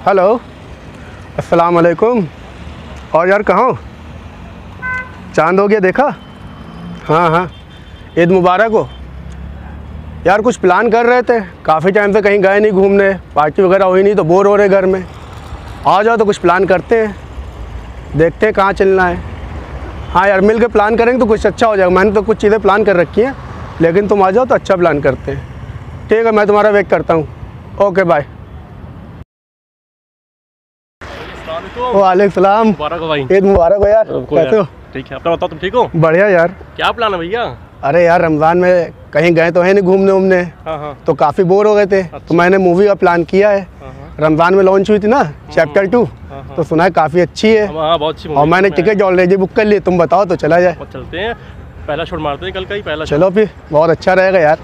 Hello, अस्सलाम वालेकुम। और यार कहाँ हो? चांद हो गया देखा? हाँ हाँ, ईद मुबारक हो। यार कुछ प्लान कर रहे थे, काफ़ी टाइम से कहीं गए नहीं घूमने, पार्टी वगैरह हुई नहीं तो बोर हो रहे घर में। आ जाओ तो कुछ प्लान करते हैं, देखते हैं कहाँ चलना है। हाँ यार, मिल के प्लान करेंगे तो कुछ अच्छा हो जाएगा। मैंने तो कुछ चीज़ें प्लान कर रखी हैं, लेकिन तुम आ जाओ तो अच्छा प्लान करते हैं। ठीक है, मैं तुम्हारा वेट करता हूँ। Okay bye. वालेकुम सलाम। मुबारक हो भाई। ईद मुबारक हो यार। कैसे हो? ठीक है, अपना बताओ, तुम ठीक हो? बढ़िया यार। क्या प्लान है भैया? अरे यार, रमज़ान में कहीं गए तो है नहीं घूमने उमने, हाँ। तो काफ़ी बोर हो गए थे। अच्छा। तो मैंने मूवी का प्लान किया है। रमज़ान में लॉन्च हुई थी ना चैप्टर 2, तो सुना है काफ़ी अच्छी है। हाँ, बहुत अच्छी मूवी और मैंने टिकट ऑलरेडी बुक कर ली। तुम बताओ तो चला जाए। चलते हैं, पहला शॉट मारते हैं कल का ही पहला। चलो फिर, बहुत अच्छा रहेगा यार।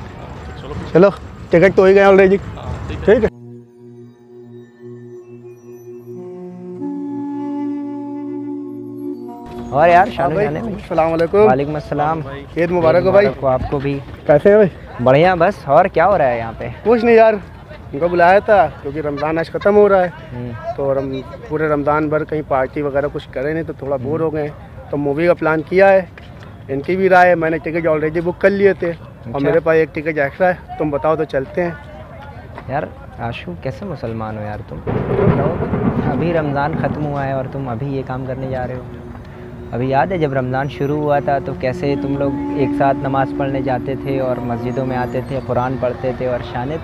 चलो, टिकट तो हो ही गए ऑलरेडी। ठीक है। और यार शानू जाने में। अस्सलाम वालेकुम। वालेकुम अस्सलाम। ईद मुबारक हो भाई। आपको भी। कैसे हैं भाई? बढ़िया। बस और क्या हो रहा है यहाँ पे? कुछ नहीं यार, उनको बुलाया था क्योंकि रमज़ान आज ख़त्म हो रहा है। तो पूरे रमज़ान भर कहीं पार्टी वगैरह कुछ करे नहीं, तो थोड़ा बोर हो गए। तो मूवी का प्लान किया है। इनकी भी राय है, मैंने टिकट ऑलरेडी बुक कर लिए थे और मेरे पास एक टिकट एक्स्ट्रा है। तुम बताओ तो चलते हैं। यार आशू, कैसे मुसलमान हो यार तुम? अभी रमज़ान ख़त्म हुआ है और तुम अभी ये काम करने जा रहे हो? अभी याद है जब रमज़ान शुरू हुआ था तो कैसे तुम लोग एक साथ नमाज़ पढ़ने जाते थे और मस्जिदों में आते थे, कुरान पढ़ते थे। और शाने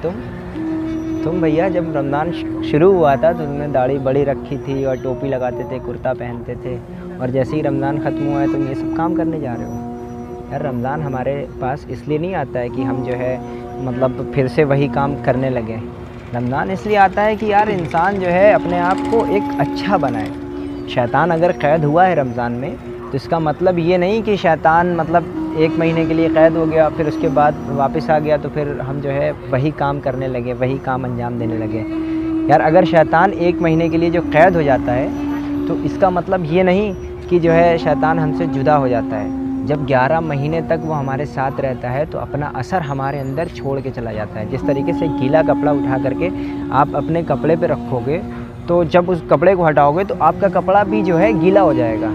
तुम भैया, जब रमज़ान शुरू हुआ था तो तुमने दाढ़ी बड़ी रखी थी और टोपी लगाते थे, कुर्ता पहनते थे, और जैसे ही रमज़ान ख़त्म हुआ है तुम ये सब काम करने जा रहे हो। यार रमज़ान हमारे पास इसलिए नहीं आता है कि हम जो है मतलब फिर से वही काम करने लगे। रमज़ान इसलिए आता है कि यार इंसान जो है अपने आप को एक अच्छा बनाए। शैतान अगर क़ैद हुआ है रमज़ान में तो इसका मतलब ये नहीं कि शैतान मतलब 1 महीने के लिए क़ैद हो गया फिर उसके बाद वापस आ गया तो फिर हम जो है वही काम करने लगे, वही काम अंजाम देने लगे। यार अगर शैतान 1 महीने के लिए जो क़ैद हो जाता है तो इसका मतलब ये नहीं कि जो है शैतान हमसे जुदा हो जाता है। जब 11 महीने तक वो हमारे साथ रहता है तो अपना असर हमारे अंदर छोड़ के चला जाता है। जिस तरीके से गीला कपड़ा उठा करके आप अपने कपड़े पे रखोगे तो जब उस कपड़े को हटाओगे तो आपका कपड़ा भी जो है गीला हो जाएगा।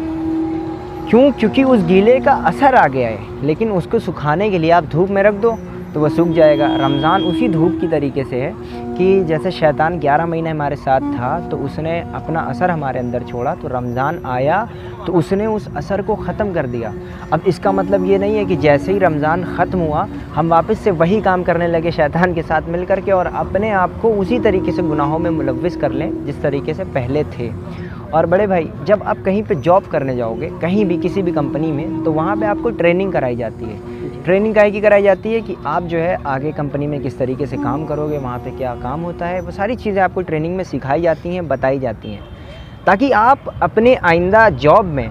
क्योंकि उस गीले का असर आ गया है। लेकिन उसको सुखाने के लिए आप धूप में रख दो तो वह सूख जाएगा। रमज़ान उसी धूप की तरीके से है कि जैसे शैतान 11 महीने हमारे साथ था तो उसने अपना असर हमारे अंदर छोड़ा, तो रमज़ान आया तो उसने उस असर को ख़त्म कर दिया। अब इसका मतलब ये नहीं है कि जैसे ही रमज़ान ख़त्म हुआ हम वापस से वही काम करने लगे शैतान के साथ मिल कर के और अपने आप को उसी तरीके से गुनाहों में मुलव्विस कर लें जिस तरीके से पहले थे। और बड़े भाई, जब आप कहीं पे जॉब करने जाओगे, कहीं भी किसी भी कंपनी में, तो वहाँ पे आपको ट्रेनिंग कराई जाती है। ट्रेनिंग काहे की कराई जाती है कि आप जो है आगे कंपनी में किस तरीके से काम करोगे, वहाँ पे क्या काम होता है, वो सारी चीज़ें आपको ट्रेनिंग में सिखाई जाती हैं, बताई जाती हैं, ताकि आप अपने आइंदा जॉब में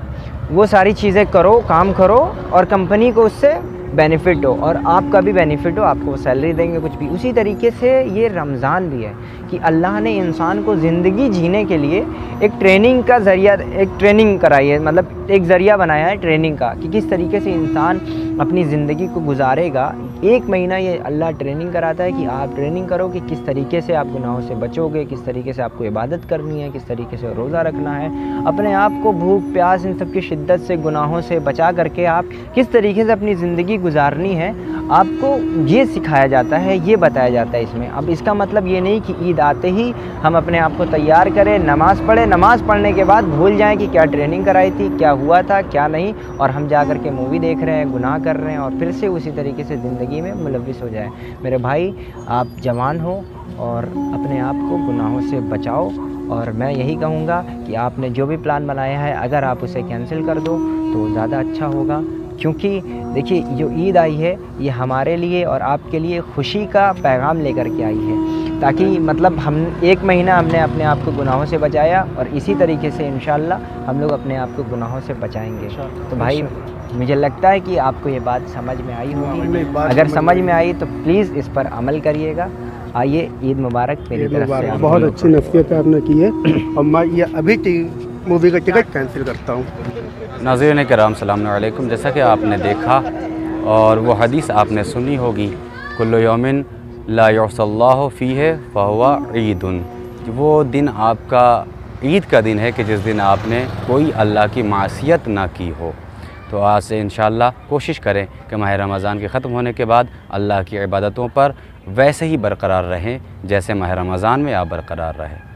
वो सारी चीज़ें करो, काम करो और कंपनी को उससे बेनिफिट हो और आपका भी बेनिफिट हो, आपको सैलरी देंगे कुछ भी। उसी तरीके से ये रमज़ान भी है कि अल्लाह ने इंसान को ज़िंदगी जीने के लिए एक ट्रेनिंग का ज़रिया, एक ट्रेनिंग कराई है, मतलब एक ज़रिया बनाया है ट्रेनिंग का कि किस तरीके से इंसान अपनी ज़िंदगी को गुजारेगा। 1 महीना ये अल्लाह ट्रेनिंग कराता है कि आप ट्रेनिंग करो कि किस तरीके से आप गुनाहों से बचोगे, किस तरीके से आपको इबादत करनी है, किस तरीके से रोज़ा रखना है, अपने आप को भूख प्यास इन सब की शिद्दत से, गुनाहों से बचा करके आप किस तरीके से अपनी ज़िंदगी गुजारनी है, आपको ये सिखाया जाता है, ये बताया जाता है इसमें। अब इसका मतलब ये नहीं कि ईद आते ही हम अपने आप को तैयार करें, नमाज़ पढ़ें, नमाज़ पढ़ने के बाद भूल जाएं कि क्या ट्रेनिंग कराई थी, क्या हुआ था, क्या नहीं, और हम जा कर के मूवी देख रहे हैं, गुनाह कर रहे हैं और फिर से उसी तरीके से ज़िंदगी में मुलव्विस हो जाए। मेरे भाई, आप जवान हो और अपने आप को गुनाहों से बचाओ। और मैं यही कहूँगा कि आपने जो भी प्लान बनाया है अगर आप उसे कैंसिल कर दो तो ज़्यादा अच्छा होगा, क्योंकि देखिए जो ईद आई है ये हमारे लिए और आपके लिए खुशी का पैगाम लेकर के आई है, ताकि मतलब हम 1 महीना हमने अपने आप को गुनाहों से बचाया और इसी तरीके से इंशाअल्लाह हम लोग अपने आप को गुनाहों से बचाएंगे। तो भाई, मुझे लगता है कि आपको ये बात समझ में आई होगी। अगर समझ में आई तो प्लीज़ इस पर अमल करिएगा। आइए, ईद मुबारक मेरी तरफ से। बहुत अच्छी नसीहत आपने की है और मैं ये अभी मूवी का टिकट कैंसिल करता हूँ। नाज़रीन किराम, सलाम अलैकुम। जैसा कि आपने देखा और वो हदीस आपने सुनी होगी, कुल्लु यौमिन ला युसल्लाहु फीहि फहुवा ईदुन, वो दिन आपका ईद का दिन है कि जिस दिन आपने कोई अल्लाह की मासियत ना की हो। तो आज से इंशाअल्लाह कोशिश करें कि माह रमज़ान के ख़त्म होने के बाद अल्लाह की इबादतों पर वैसे ही बरकरार रहें जैसे माह रमज़ान में आप बरकरार रहें।